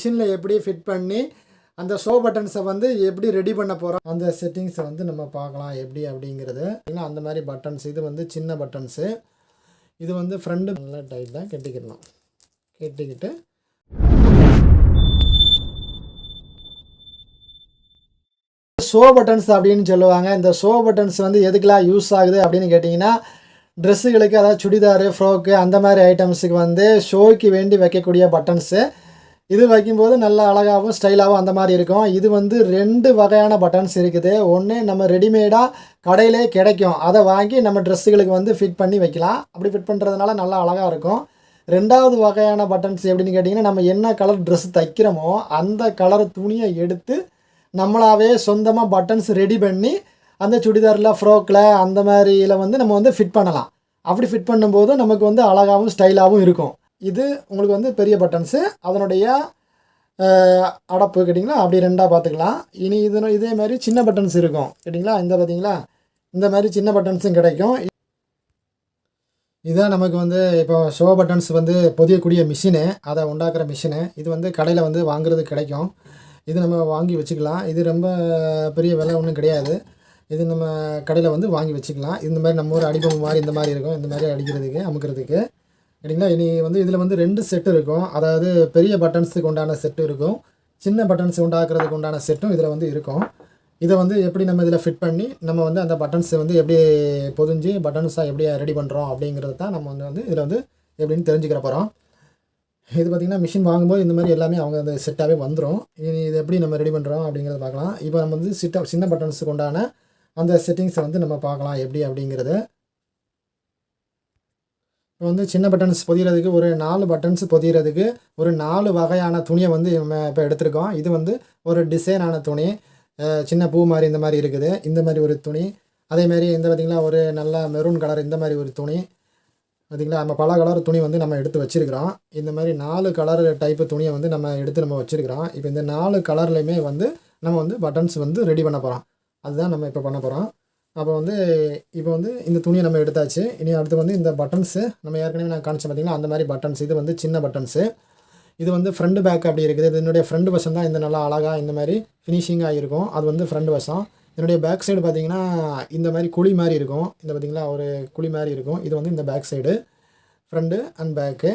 மிஷினில் எப்படி ஃபிட் பண்ணி அந்த ஷோ பட்டன்ஸை வந்து எப்படி ரெடி பண்ண போகிறோம், அந்த செட்டிங்ஸை வந்து நம்ம பார்க்கலாம் எப்படி அப்படிங்கிறது. அந்த மாதிரி பட்டன்ஸ், இது வந்து சின்ன பட்டன்ஸு, இது வந்து ஃப்ரண்ட்டு நல்லா டைட்டாக கட்டிக்கிடணும். கட்டிக்கிட்டு ஷோ பட்டன்ஸ் அப்படின்னு சொல்லுவாங்க. இந்த ஷோ பட்டன்ஸ் வந்து எதுக்கெல்லாம் யூஸ் ஆகுது அப்படின்னு கேட்டிங்கன்னா, ட்ரெஸ்ஸுகளுக்கு, அதாவது சுடிதாரு, ஃப்ராக்கு அந்த மாதிரி ஐட்டம்ஸுக்கு வந்து ஷோய்க்கு வேண்டி வைக்கக்கூடிய பட்டன்ஸு. இது வைக்கும்போது நல்லா அழகாகவும் ஸ்டைலாகவும் அந்த மாதிரி இருக்கும். இது வந்து 2 வகையான பட்டன்ஸ் இருக்குது. ஒன்று நம்ம ரெடிமேடாக கடையிலே கிடைக்கும், அதை வாங்கி நம்ம ட்ரெஸ்ஸுகளுக்கு வந்து ஃபிட் பண்ணி வைக்கலாம். அப்படி ஃபிட் பண்ணுறதுனால நல்லா அழகாக இருக்கும். 2வது வகையான பட்டன்ஸ் எப்படின்னு கேட்டிங்கன்னா, நம்ம என்ன கலர் ட்ரெஸ் தைக்கிறோமோ அந்த கலர் துணியை எடுத்து நம்மளாவே சொந்தமாக பட்டன்ஸ் ரெடி பண்ணி அந்த சுடிதாரில், ஃப்ராக்கில் அந்த மாதிரியில் வந்து நம்ம வந்து ஃபிட் பண்ணலாம். அப்படி ஃபிட் பண்ணும்போது நமக்கு வந்து அழகாகவும் ஸ்டைலாகவும் இருக்கும். இது உங்களுக்கு வந்து பெரிய பட்டன்ஸு. அதனுடைய அடப்பு கேட்டிங்களா அப்படி 2ஆக பார்த்துக்கலாம். இனி இதே மாதிரி சின்ன பட்டன்ஸ் இருக்கும் கேட்டிங்களா. இந்த பார்த்தீங்களா, இந்த மாதிரி சின்ன பட்டன்ஸும் கிடைக்கும். இதுதான் நமக்கு வந்து இப்போ ஷோ பட்டன்ஸ் வந்து பொதியக்கூடிய மிஷினு, அதை உண்டாக்குற மிஷினு. இது வந்து கடையில் வந்து வாங்குறது கிடைக்கும். இது நம்ம வாங்கி வச்சுக்கலாம். இது ரொம்ப பெரிய விலை ஒன்றும் கிடையாது. இது நம்ம கடையில் வந்து வாங்கி வச்சுக்கலாம். இந்த மாதிரி நம்ம ஒரு அடிப்பம்பு மாதிரி இந்த மாதிரி இருக்கும், இந்த மாதிரி அடிக்கிறதுக்கு அமுக்கிறதுக்கு கேட்டிங்களா. இனி வந்து இதில் வந்து 2 செட்டு இருக்கும். அதாவது பெரிய பட்டன்ஸுக்கு உண்டான செட்டு இருக்கும், சின்ன பட்டன்ஸ் உண்டாக்குறதுக்கு உண்டான செட்டும் இதில் வந்து இருக்கும். இதை வந்து எப்படி நம்ம இதில் ஃபிட் பண்ணி நம்ம வந்து அந்த பட்டன்ஸை வந்து எப்படி பொதிஞ்சு பட்டன்ஸாக எப்படி ரெடி பண்ணுறோம் அப்படிங்கிறது தான் நம்ம வந்து இதில் வந்து எப்படின்னு தெரிஞ்சுக்கிற போகிறோம். இது பார்த்திங்கன்னா மிஷின் வாங்கும்போது இந்த மாதிரி எல்லாமே அவங்க அந்த செட்டாகவே வந்துடும். இனி இது எப்படி நம்ம ரெடி பண்ணுறோம் அப்படிங்கிறத பார்க்கலாம். இப்போ நம்ம வந்து சின்ன பட்டன்ஸுக்கு உண்டான அந்த செட்டிங்ஸை வந்து நம்ம பார்க்கலாம் எப்படி அப்படிங்கிறது. இப்போ வந்து சின்ன பட்டன்ஸ் பொதிகிறதுக்கு ஒரு 4 பட்டன்ஸ் பொதிகிறதுக்கு ஒரு 4 வகையான துணியை வந்து நம்ம இப்போ எடுத்திருக்கோம். இது வந்து ஒரு டிசைனான துணி, சின்ன பூ மாதிரி இந்த மாதிரி இருக்குது, இந்த மாதிரி ஒரு துணி. அதேமாரி இந்த பார்த்திங்களா ஒரு நல்ல மெரூன் கலர் இந்த மாதிரி ஒரு துணி பார்த்திங்களா. நம்ம பல கலர் துணி வந்து நம்ம எடுத்து வச்சுருக்கிறோம். இந்த மாதிரி 4 கலர் டைப்பு துணியை வந்து நம்ம எடுத்து நம்ம வச்சுருக்கிறோம். இப்போ இந்த 4 கலர்லையுமே வந்து நம்ம வந்து பட்டன்ஸ் வந்து ரெடி பண்ண போகிறோம். அதுதான் நம்ம இப்போ பண்ண போகிறோம். அப்போ வந்து இப்போ வந்து இந்த துணியை நம்ம எடுத்தாச்சு. இனி அடுத்து வந்து இந்த பட்டன்ஸு நம்ம ஏற்கனவே நான் காமிச்சேன் பார்த்திங்கன்னா அந்த மாதிரி பட்டன்ஸ். இது வந்து சின்ன பட்டன்ஸு. இது வந்து ஃப்ரண்ட் பேக் அப்படி இருக்குது. இது என்னுடைய ஃப்ரண்ட் வசம் தான். இந்த நல்லா அழகாக இந்த மாதிரி ஃபினிஷிங்காக இருக்கும். அது வந்து ஃப்ரண்ட் வசம். என்னுடைய பேக் சைடு பார்த்திங்கன்னா இந்த மாதிரி குழி மாதிரி இருக்கும். இந்த பார்த்திங்களா ஒரு குழி மாதிரி இருக்கும். இது வந்து இந்த back side, front and back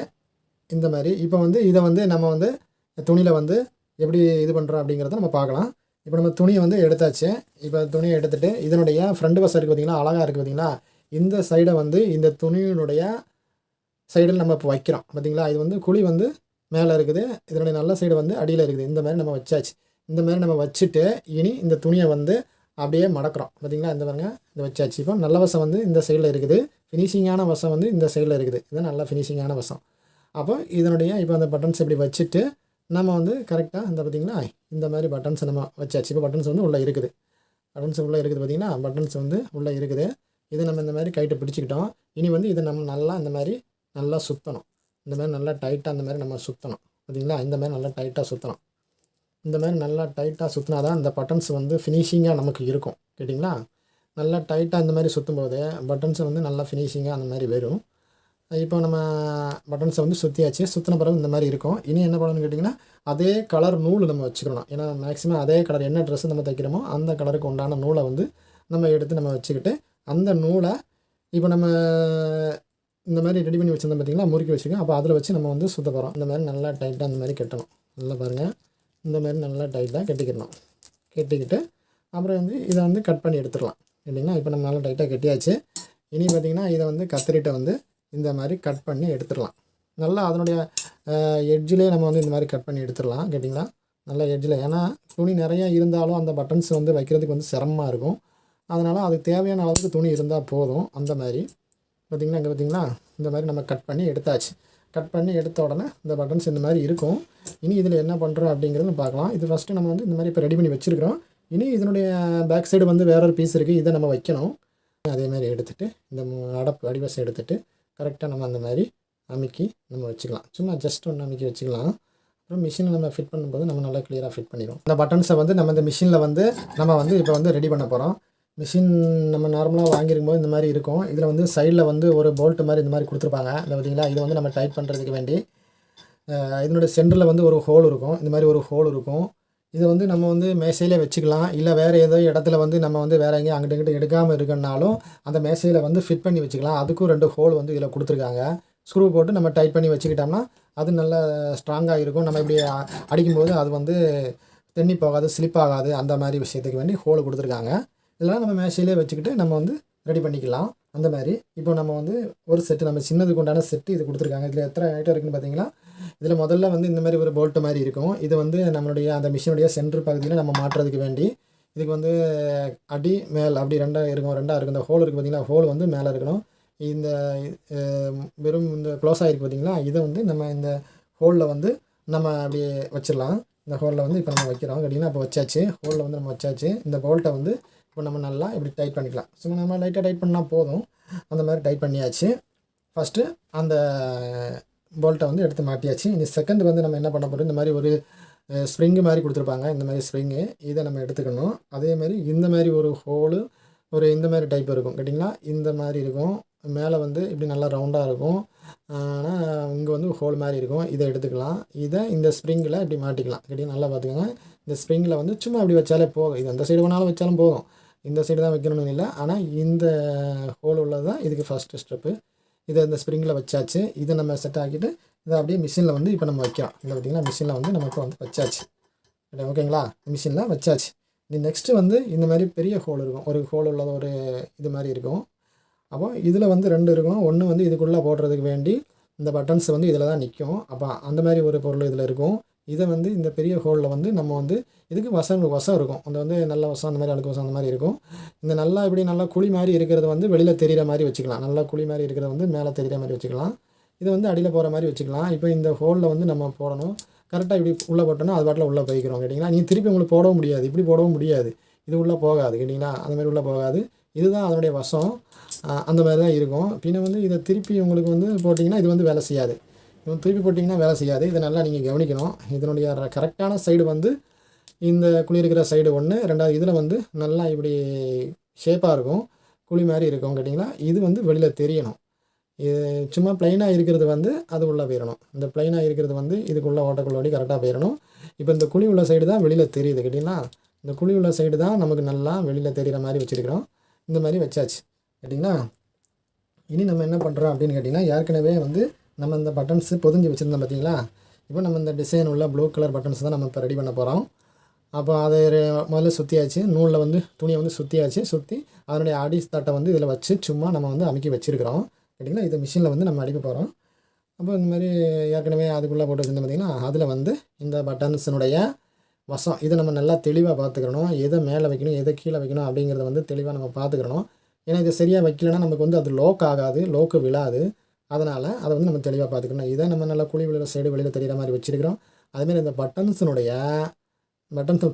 இந்த மாதிரி. இப்போ வந்து இதை வந்து நம்ம வந்து துணியில் வந்து எப்படி இது பண்ணுறோம் அப்படிங்கிறத நம்ம பார்க்கலாம். இப்போ நம்ம துணியை வந்து எடுத்தாச்சு. இப்போ துணியை எடுத்துகிட்டு இதனுடைய ஃப்ரண்ட் வசம் இருக்குது பார்த்திங்களா, அழகாக இருக்குது பார்த்திங்களா. இந்த சைடை வந்து இந்த துணியினுடைய சைடில் நம்ம இப்போ வைக்கிறோம் பார்த்திங்களா. இது வந்து குழி வந்து மேலே இருக்குது, இதனுடைய நல்ல சைடு வந்து அடியில் இருக்குது. இந்த மாதிரி நம்ம வச்சாச்சு. இந்த மாதிரி நம்ம வச்சுட்டு இனி இந்த துணியை வந்து அப்படியே மடக்கிறோம் பார்த்திங்களா. இந்த பாருங்க, இந்த வச்சாச்சு. இப்போ நல்ல வசம் வந்து இந்த சைடில் இருக்குது, ஃபினிஷிங்கான வசம் வந்து இந்த சைடில் இருக்குது. இது நல்ல ஃபினிஷிங்கான வசம். அப்போ இதனுடைய இப்போ அந்த பட்டன்ஸ் இப்படி வச்சுட்டு நம்ம வந்து கரெக்டாக இந்த பார்த்திங்கன்னா இந்த மாதிரி பட்டன்ஸை நம்ம வச்சாச்சு. இப்போ பட்டன்ஸ் வந்து உள்ளே இருக்குது, பட்டன்ஸ் உள்ளே இருக்குது பார்த்திங்கன்னா, பட்டன்ஸ் வந்து உள்ளே இருக்குது. இதை நம்ம இந்த மாதிரி கைட்டை பிடிச்சிக்கிட்டோம். இனி வந்து இதை நம்ம நல்லா இந்த மாதிரி நல்லா சுற்றணும். இந்த மாதிரி நல்லா டைட்டாக அந்த மாதிரி நம்ம சுற்றணும் பார்த்திங்களா. இந்த மாதிரி நல்லா டைட்டாக சுற்றணும். இந்த மாதிரி நல்லா டைட்டாக சுற்றினா தான் இந்த பட்டன்ஸ் வந்து ஃபினிஷிங்காக நமக்கு இருக்கும் கேட்டிங்களா. நல்லா டைட்டாக இந்த மாதிரி சுற்றும் போது பட்டன்ஸை வந்து நல்லா ஃபினிஷிங்காக அந்த மாதிரி வரும். இப்போ நம்ம பட்டன்ஸை வந்து சுற்றியாச்சு. சுற்றின பிறகு இந்த மாதிரி இருக்கும். இனி என்ன பண்ணணும்னு கேட்டிங்கன்னா, அதே கலர் நூல் நம்ம வச்சுக்கணும். ஏன்னா மேக்ஸிமம் அதே கலர் என்ன ட்ரெஸ்ஸு நம்ம தைக்கிறோமோ அந்த கலருக்கு உண்டான நூலை வந்து நம்ம எடுத்து நம்ம வச்சுக்கிட்டு அந்த நூலை இப்போ நம்ம இந்த மாதிரி ரெடி பண்ணி வச்சுருந்தோம் பார்த்திங்களா, முறுக்கி வச்சுருக்கோம். அப்போ அதில் வச்சு நம்ம வந்து சுற்ற போகிறோம். இந்த மாதிரி நல்லா டைட்டாக அந்த மாதிரி கட்டணும். நல்லா பாருங்கள், இந்த மாதிரி நல்லா டைட்டாக கட்டிக்கிடணும். கட்டிக்கிட்டு அப்புறம் வந்து இதை வந்து கட் பண்ணி எடுத்துடலாம் இல்லைங்களா. இப்போ நம்ம நல்லா டைட்டாக கட்டியாச்சு. இனி பார்த்திங்கன்னா இதை வந்து கத்திரிட்டை வந்து இந்த மாதிரி கட் பண்ணி எடுத்துடலாம். நல்லா அதனுடைய எட்ஜிலே நம்ம வந்து இந்த மாதிரி கட் பண்ணி எடுத்துடலாம் கேட்டிங்களா. நல்லா எட்ஜில், ஏன்னா துணி நிறையா இருந்தாலும் அந்த பட்டன்ஸ் வந்து வைக்கிறதுக்கு வந்து சிரமமாக இருக்கும். அதனால் அதுக்கு தேவையான அளவுக்கு துணி இருந்தால் போதும். அந்த மாதிரி பார்த்திங்கன்னா இங்கே பார்த்திங்களா இந்த மாதிரி நம்ம கட் பண்ணி எடுத்தாச்சு. கட் பண்ணி எடுத்த உடனே இந்த பட்டன்ஸ் இந்த மாதிரி இருக்கும். இனி இதில் என்ன பண்ணுறோம் அப்படிங்கிறது பார்க்கலாம். இது ஃபஸ்ட்டு நம்ம வந்து இந்த மாதிரி இப்போ ரெடி பண்ணி வச்சுருக்கிறோம். இனி இதனுடைய பேக் சைடு வந்து வேறொரு பீஸ் இருக்குது, இதை நம்ம வைக்கணும். அதேமாதிரி எடுத்துகிட்டு இந்த அடப்பு அடிவசம் எடுத்துகிட்டு கரெக்டாக நம்ம அந்த மாதிரி அமுக்கி நம்ம வச்சுக்கலாம். சும்மா ஜஸ்ட் ஒன்று அமுக்கி வச்சுக்கலாம். அப்புறம் மிஷினில் நம்ம ஃபிட் பண்ணும்போது நம்ம நல்லா கிளியராக ஃபிட் பண்ணிடுவோம். இந்த பட்டன்ஸை வந்து நம்ம இந்த மிஷினில் வந்து நம்ம வந்து இப்போ வந்து ரெடி பண்ண போகிறோம். மிஷின் நம்ம நார்மலாக வாங்கியிருக்கும்போது இந்த மாதிரி இருக்கும். இதில் வந்து சைடில் வந்து ஒரு போல்ட்டு மாதிரி இந்த மாதிரி கொடுத்துருப்பாங்க. இந்த பார்த்திங்களா, இதை வந்து நம்ம டைட் பண்ணுறதுக்கு வேண்டி இதனுடைய சென்டரில் வந்து ஒரு ஹோல் இருக்கும், இந்த மாதிரி ஒரு ஹோல் இருக்கும். இதை வந்து நம்ம வந்து மேசையிலே வச்சுக்கலாம், இல்லை வேறு ஏதோ இடத்துல வந்து நம்ம வந்து வேறு எங்கேயும் அங்கிட்ட இங்கிட்ட எடுக்காமல் இருக்கனாலும் அந்த மேசையில் வந்து ஃபிட் பண்ணி வச்சுக்கலாம். அதுக்கும் 2 ஹோல் வந்து இதில் கொடுத்துருக்காங்க. ஸ்க்ரூ போட்டு நம்ம டைட் பண்ணி வச்சுக்கிட்டோம்னா அது நல்லா ஸ்ட்ராங்காக இருக்கும். நம்ம இப்படி அடிக்கும்போது அது வந்து தென்னி போகாது, ஸ்லிப் ஆகாது. அந்த மாதிரி விஷயத்துக்கு வேண்டி ஹோல் கொடுத்துருக்காங்க. இதெல்லாம் நம்ம மேசையிலே வச்சுக்கிட்டு நம்ம வந்து ரெடி பண்ணிக்கலாம். அந்த மாதிரி இப்போ நம்ம வந்து ஒரு செட்டு, நம்ம சின்னதுக்கு உண்டான செட்டு இது கொடுத்துருக்காங்க. இதில் எத்தனை ஐட்டம் இருக்குதுன்னு பார்த்தீங்கன்னா, இதில் முதல்ல வந்து இந்த மாதிரி ஒரு போல்ட்டு மாதிரி இருக்கும். இது வந்து நம்மளுடைய அந்த மிஷினுடைய சென்டர் பகுதியில் நம்ம மாட்டுறதுக்கு வேண்டி இதுக்கு வந்து அடி மேல் அப்படி ரெண்டாக இருக்கும். இந்த ஹோல் இருக்குது பார்த்தீங்களா, ஹோல் வந்து மேலே இருக்கணும். இந்த வெறும் இந்த க்ளோஸ் ஆகிருக்கு பார்த்தீங்களா, இதை வந்து நம்ம இந்த ஹோலில் வந்து நம்ம அப்படியே வச்சிடலாம். இந்த ஹோலில் வந்து இப்போ நம்ம வைக்கிறோம் கேட்டிங்கன்னா, இப்போ வச்சாச்சு. ஹோலில் வந்து நம்ம வச்சாச்சு. இந்த போல்ட்டை வந்து இப்போ நம்ம நல்லா இப்படி டைட் பண்ணிக்கலாம். சும்மா நம்ம லைட்டாக டைட் பண்ணால் போதும். அந்த மாதிரி டைட் பண்ணியாச்சு. ஃபஸ்ட்டு அந்த போல்ட்டை வந்து எடுத்து மாட்டியாச்சு. இனி செகண்ட் வந்து நம்ம என்ன பண்ண போகிறோம், இந்த மாதிரி ஒரு ஸ்ப்ரிங்கு மாதிரி கொடுத்துருப்பாங்க. இந்த மாதிரி ஸ்ப்ரிங்கு இதை நம்ம எடுத்துக்கணும். அதேமாதிரி இந்த மாதிரி ஒரு ஹோலு ஒரு இந்த மாதிரி டைப் இருக்கும் கேட்டிங்களா, இந்த மாதிரி இருக்கும். மேலே வந்து இப்படி நல்லா ரவுண்டாக இருக்கும். ஆனால் இங்கே வந்து ஹோல் மாதிரி இருக்கும். இதை எடுத்துக்கலாம். இதை இந்த ஸ்ப்ரிங்கில் இப்படி மாட்டிக்கலாம் கேட்டிங்கன்னா, நல்லா பார்த்துக்கோங்க. இந்த ஸ்ப்ரிங்கில் வந்து சும்மா அப்படி வச்சாலே போதும். இது அந்த சைடு வேணாலும் வச்சாலும் போதும். இந்த சைடு தான் வைக்கணும்னு இல்லை. ஆனால் இந்த ஹோல் உள்ளது தான் இதுக்கு ஃபஸ்ட்டு ஸ்டெப்பு. இதை இந்த ஸ்ப்ரிங்கில் வச்சாச்சு. இதை நம்ம செட் ஆக்கிட்டு இதை அப்படியே மிஷினில் வந்து இப்போ நம்ம வைக்கிறோம். இல்லை பார்த்திங்கன்னா, மிஷினில் வந்து நமக்கு வந்து வச்சாச்சு. ஓகேங்களா, மிஷினில் வச்சாச்சு. நெக்ஸ்ட்டு வந்து இந்த மாதிரி பெரிய ஹோல் இருக்கும். ஒரு ஹோல் உள்ளது ஒரு இது மாதிரி இருக்கும். அப்போ இதில் வந்து 2 இருக்கும். ஒன்று வந்து இதுக்குள்ளே போடுறதுக்கு வேண்டி இந்த பட்டன்ஸ் வந்து இதில் தான் நிற்கும். அப்போ அந்த மாதிரி ஒரு பொருள் இதில் இருக்கும். இதை வந்து இந்த பெரிய ஹோலில் வந்து நம்ம வந்து இதுக்கு வசம் இருக்கும். அந்த வந்து நல்ல வசம், அந்த மாதிரி அழுக்கு வசம் அந்த மாதிரி இருக்கும். இந்த நல்லா இப்படி நல்லா குழி மாதிரி இருக்கிறத வந்து வெளியில் தெரிகிற மாதிரி வச்சுக்கலாம். நல்லா குழி மாதிரி இருக்கிறத வந்து மேலே தெரிகிற மாதிரி வச்சுக்கலாம். இதை வந்து அடியில் போகிற மாதிரி வச்சுக்கலாம். இப்போ இந்த ஹோலில் வந்து நம்ம போடணும். கரெக்டாக இப்படி உள்ளே போட்டோன்னா அது பாட்டில் உள்ளே போய்க்கிறோம் கேட்டிங்களா. நீங்கள் திருப்பி உங்களுக்கு போடவும் முடியாது, இப்படி போடவும் முடியாது. இது உள்ளே போகாது கேட்டிங்களா, அந்த மாதிரி உள்ளே போகாது. இதுதான் அதனுடைய வசம். அந்த மாதிரி தான் இருக்கும். பின்ன வந்து இதை திருப்பி உங்களுக்கு வந்து போட்டிங்கன்னா இது வந்து வேலை செய்யாது. இது திருப்பி போட்டிங்கன்னா வேலை செய்யாது. இதை நல்லா நீங்கள் கவனிக்கணும். இதனுடைய கரெக்டான சைடு வந்து இந்த குழி இருக்கிற சைடு ஒன்று, ரெண்டாவது இதில் வந்து நல்லா இப்படி ஷேப்பாக இருக்கும், குழி மாதிரி இருக்கும் கேட்டிங்களா. இது வந்து வெளியில் தெரியணும். இது சும்மா ப்ளைனாக இருக்கிறது வந்து அது உள்ளே போயிடணும். இந்த ப்ளைனாக இருக்கிறது வந்து இதுக்குள்ளே ஓட்டக்குள்ளோடி கரெக்டாக போயிடணும். இப்போ இந்த குழி உள்ள சைடு தான் வெளியில் தெரியுது கேட்டிங்களா. இந்த குழி உள்ள சைடு தான் நமக்கு நல்லா வெளியில் தெரிகிற மாதிரி வச்சுருக்கிறோம். இந்த மாதிரி வச்சாச்சு கேட்டிங்களா. இனி நம்ம என்ன பண்ணுறோம் அப்படின்னு கேட்டிங்கன்னா, ஏற்கனவே வந்து நம்ம இந்த பட்டன்ஸு பொதிஞ்சு வச்சுருந்தோம் பார்த்தீங்களா. இப்போ நம்ம இந்த டிசைன் உள்ள ப்ளூ கலர் பட்டன்ஸ் தான் நம்ம இப்போ ரெடி பண்ண போகிறோம். அப்போ அதை முதல்ல சுற்றியாச்சு. நூலில் வந்து துணியை வந்து சுற்றியாச்சு. சுற்றி அதனுடைய அடி தட்டை வந்து இதில் வச்சு சும்மா நம்ம வந்து அமுக்கி வச்சுருக்கிறோம் கேட்டிங்களா. இதை மிஷினில் வந்து நம்ம அடிக்க போகிறோம். அப்போ இந்த மாதிரி ஏற்கனவே அதுக்குள்ளே போட்டு வச்சுருந்தோம் பார்த்திங்கன்னா, அதில் வந்து இந்த பட்டன்ஸினுடைய வசம் இதை நம்ம நல்லா தெளிவாக பார்த்துக்கிறணும். எதை மேலே வைக்கணும், எதை கீழே வைக்கணும் அப்படிங்கிறத வந்து தெளிவாக நம்ம பார்த்துக்கிறணும். ஏன்னா இதை சரியாக வைக்கலைன்னா நமக்கு வந்து அது லோக் ஆகாது, லோக்கு விழாது. அதனால் அதை வந்து நம்ம தெளிவாக பார்த்துக்கணும். இதை நம்ம நல்லா குழி விழுற சைடு வெளியில் தெரிகிற மாதிரி வச்சுருக்கிறோம். அதேமாதிரி இந்த பட்டன்ஸ்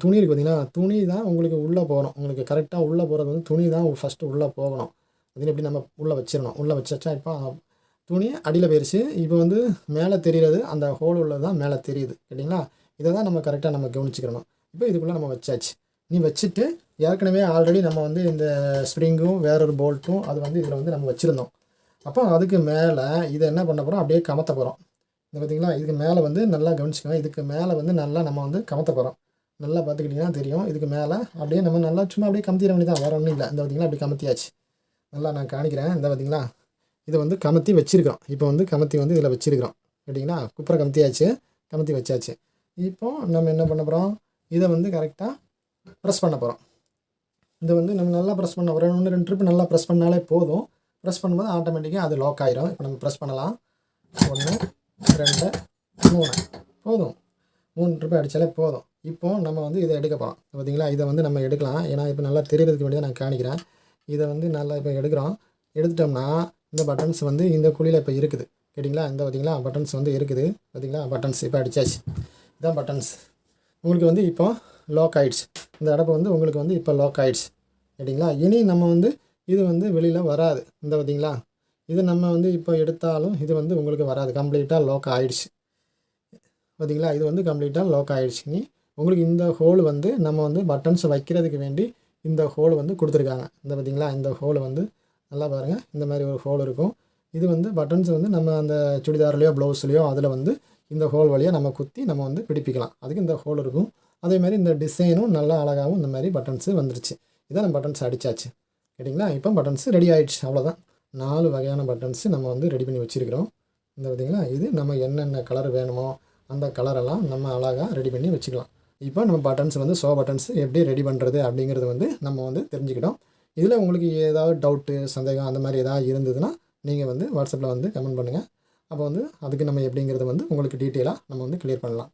துணி இருக்குது பார்த்திங்கன்னா, துணி தான் உங்களுக்கு உள்ளே போகணும். உங்களுக்கு கரெக்டாக உள்ளே போகிறது வந்து துணி தான் ஃபஸ்ட்டு உள்ளே போகணும். அது எப்படி நம்ம உள்ளே வச்சிடணும். உள்ளே வச்சாச்சா இப்போ துணி அடியில் போயிடுச்சு. இப்போ வந்து மேலே தெரிகிறது அந்த ஹோல் உள்ளது தான் மேலே தெரியுது கேட்டிங்களா. இதை தான் நம்ம கரெக்டாக நம்ம கவனிச்சுக்கணும். இப்போ இதுக்குள்ளே நம்ம வச்சாச்சு. நீ வச்சுட்டு ஏற்கனவே ஆல்ரெடி நம்ம வந்து இந்த ஸ்ப்ரிங்கும் வேறொரு போல்ட்டும் அது வந்து இதில் வந்து நம்ம வச்சுருந்தோம். அப்போ அதுக்கு மேலே இதை என்ன பண்ண போகிறோம், அப்படியே கமத்த போகிறோம். இந்த பார்த்திங்களா, இதுக்கு மேலே வந்து நல்லா கவனிச்சுக்கோங்க. இதுக்கு மேலே வந்து நல்லா நம்ம வந்து கமத்த போகிறோம். நல்லா பார்த்துக்கிட்டிங்கன்னா தெரியும். இதுக்கு மேலே அப்படியே நம்ம நல்லா சும்மா அப்படியே கமத்திட வேண்டி தான், வேறு ஒன்றும் இல்லை. இந்த பார்த்திங்களா அப்படி கமத்தியாச்சு. நல்லா நான் காணிக்கிறேன். இந்த பார்த்திங்களா இதை வந்து கமத்தி வச்சுருக்கிறோம். இப்போ வந்து கமத்தி வந்து இதில் வச்சுருக்கிறோம் கேட்டிங்கன்னா, குப்பரை கமத்தியாச்சு, கமத்தி வச்சாச்சு. இப்போது நம்ம என்ன பண்ண போகிறோம், இதை வந்து கரெக்டாக ப்ரெஸ் பண்ண போகிறோம். இதை வந்து நம்ம நல்லா ப்ரெஸ் பண்ண போகிறோம். 1-2 ட்ரிப்பு நல்லா ப்ரெஸ் பண்ணாலே போதும். ப்ரெஸ் பண்ணும்போது ஆட்டோமேட்டிக்காக அது லாக் ஆகிரும். இப்போ நம்ம ப்ரெஸ் பண்ணலாம். 1 2 3 போதும். 3 ட்ரிப்பு அடித்தாலே போதும். இப்போது நம்ம வந்து இதை எடுக்க போகிறோம். பார்த்திங்களா, இதை வந்து நம்ம எடுக்கலாம். ஏன்னா இப்போ நல்லா தெரியறதுக்கு வேண்டியதை நான் காணிக்கிறேன். இதை வந்து நல்லா இப்போ எடுக்கிறோம். எடுத்துட்டோம்னா இந்த பட்டன்ஸ் வந்து இந்த குழியில் இப்போ இருக்குது கேட்டிங்களா. இந்த பார்த்திங்களா பட்டன்ஸ் வந்து இருக்குது பார்த்திங்களா. பட்டன்ஸ் இப்போ அடித்தாச்சு. இதுதான் பட்டன்ஸ். உங்களுக்கு வந்து இப்போ லாக் ஆகிடுச்சு. இந்த அடப்பு வந்து உங்களுக்கு வந்து இப்போ லாக் ஆகிடுச்சு கேட்டிங்களா. இனி நம்ம வந்து இது வந்து வெளியில் வராது. இந்த பார்த்திங்களா, இது நம்ம வந்து இப்போ எடுத்தாலும் இது வந்து உங்களுக்கு வராது. கம்ப்ளீட்டாக லாக் ஆகிடுச்சு பார்த்திங்களா. இது வந்து கம்ப்ளீட்டாக லாக் ஆகிடுச்சு. இனி உங்களுக்கு இந்த ஹோல் வந்து நம்ம வந்து பட்டன்ஸ் வைக்கிறதுக்கு வேண்டி இந்த ஹோல் வந்து கொடுத்துருக்காங்க. இந்த பார்த்திங்களா, இந்த ஹோல் வந்து நல்லா பாருங்கள். இந்த மாதிரி ஒரு ஹோல் இருக்கும். இது வந்து பட்டன்ஸ் வந்து நம்ம அந்த சுடிதார்லையோ ப்ளவுஸ்லையோ அதில் வந்து இந்த ஹோல் வழியாக நம்ம குத்தி நம்ம வந்து பிடிப்பிக்கலாம். அதுக்கு இந்த ஹோல் இருக்கும். அதே மாதிரி இந்த டிசைனும் நல்லா அழகாகவும் இந்த மாதிரி பட்டன்ஸு வந்துருச்சு. இதான் நம்ம பட்டன்ஸ் அடித்தாச்சு. கேட்டிங்களா? இப்போ பட்டன்ஸு ரெடி ஆகிடுச்சு. அவ்வளோதான். 4 வகையான பட்டன்ஸு நம்ம வந்து ரெடி பண்ணி வச்சுருக்கிறோம். இந்த பார்த்திங்களா, இது நம்ம என்னென்ன கலர் வேணுமோ அந்த கலரெல்லாம் நம்ம அழகாக ரெடி பண்ணி வச்சுக்கலாம். இப்போ நம்ம பட்டன்ஸ் வந்து பட்டன்ஸ் எப்படி ரெடி பண்ணுறது அப்படிங்கிறது வந்து நம்ம வந்து தெரிஞ்சுக்கிட்டோம். இதில் உங்களுக்கு ஏதாவது டவுட்டு, சந்தேகம் அந்த மாதிரி ஏதாவது இருந்ததுன்னா நீங்கள் வந்து வாட்ஸ்அப்பில் வந்து கமெண்ட் பண்ணுங்கள். அப்போ வந்து அதுக்கு நம்ம எப்படிங்கிறத வந்து உங்களுக்கு டீட்டெயிலாக நம்ம வந்து கிளியர் பண்ணலாம்.